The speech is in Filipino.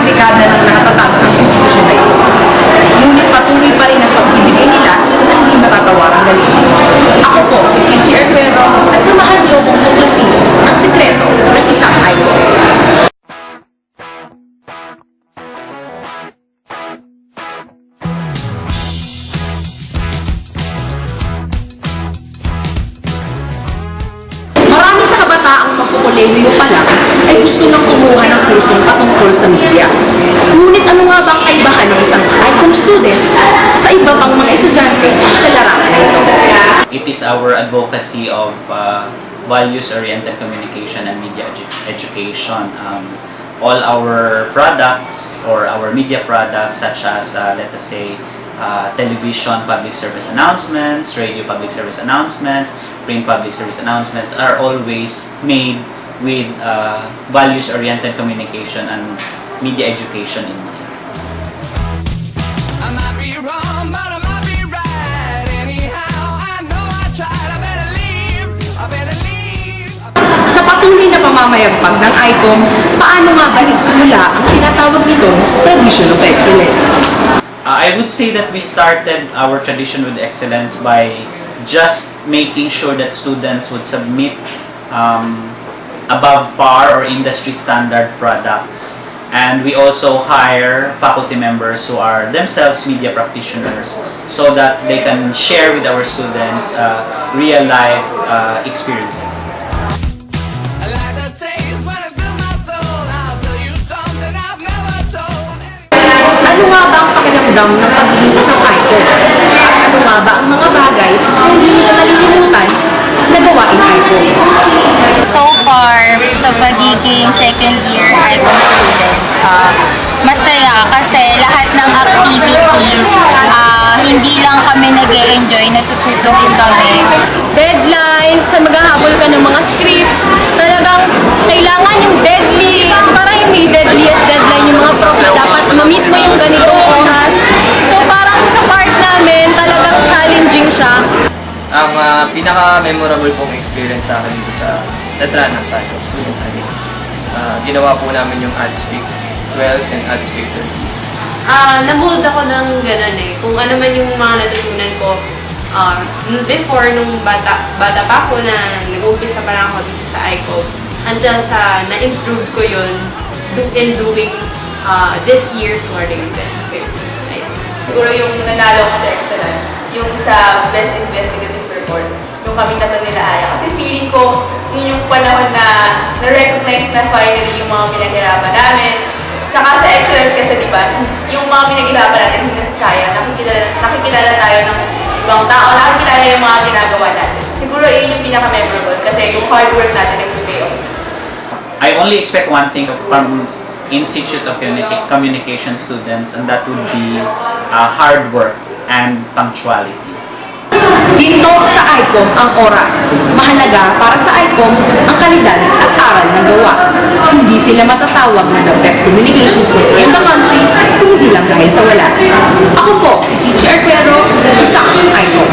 ilang dekada nang nakatatag ang institusyon na ito. Ngunit patuloy pa rin ang pagbibigay nila ng hindi matatawarang galing. Ako po si Chichi Arguero at samahan niyo kong tuklasin ang sikreto ng isang icon. Marami sa kabataang magkukuleyo pa lang ay gusto nang kumuha ng kursong patungkol sa media. Ngunit ano nga bang kaibahan ng isang ICOM student sa iba pang mga estudyante sa larangan na ito? It is our advocacy of values-oriented communication and media education. All our products or our media products such as, let us say, television public service announcements, radio public service announcements, print public service announcements are always made with values-oriented communication and media education in mind. I might be wrong, but I might be right. Anyhow, I know I tried. I better leave. I better leave. Sa patuloy na pamamayagpag ng ICOM, paano nga ba nagsimula ang tinatawag nitong Tradition of Excellence? I would say that we started our tradition with excellence by just making sure that students would submit above par or industry standard products. And we also hire faculty members who are themselves media practitioners so that they can share with our students real life experiences. I like the taste when it fills my soul. I'll tell you something I've never told. Ano nga ba ang pakiramdam ng pagiging isang icon? At ano nga ba ang mga bagay na hindi nila nalilimutan na gawain icon? So far, sa pagiging second year ICOM students, masaya kasi lahat ng activities, hindi lang kami nag-e-enjoy, natututo din kami. Deadlines, sa maghahabol ka ng mga scripts, talagang kailangan yung deadly, parang yung may deadliest deadline yung mga prof na dapat ma-meet mo yung ganitong oras. So parang sa part namin, talagang challenging siya. Ang pinaka-memorable pong experience sa akin dito sa Latrana ng ICOM Student ID. Ginawa po namin yung AdSpeak 12 and AdSpeak 13. Namold ako ng gano'n eh. Kung ano man yung mga natutunan ko before, nung bata pa ako na nag-umpisa pa lang ako dito sa ICOM, until sa na-improve ko yun in doing this year's morning event. Ayan. Siguro yung nanalo ko sa Excellence, yung sa Best Investigative Report, yung kami tatlo nila Aya. Kasi feeling ko, yun yung panahon na na-recognize na finally yung mga pinaghirapan namin. Saka sa Excellence kasi, di ba, yung mga pinaghirapan natin, hindi nasasaya, nakikilala tayo ng ibang tao, nakikilala yung mga ginagawa natin. Siguro yun yung pinaka-memorable kasi yung hard work natin yung pay off. I only expect one thing from Institute of Communication students, and that would be hard work and punctuality. Dito sa ICOM ang oras. Mahalaga para sa ICOM ang kalidad at aral ng gawa. Hindi sila matatawag na the best communication school in the country kung hindi lang dahil sa wala. Ako po si Chichi Arguero, isang ICOM.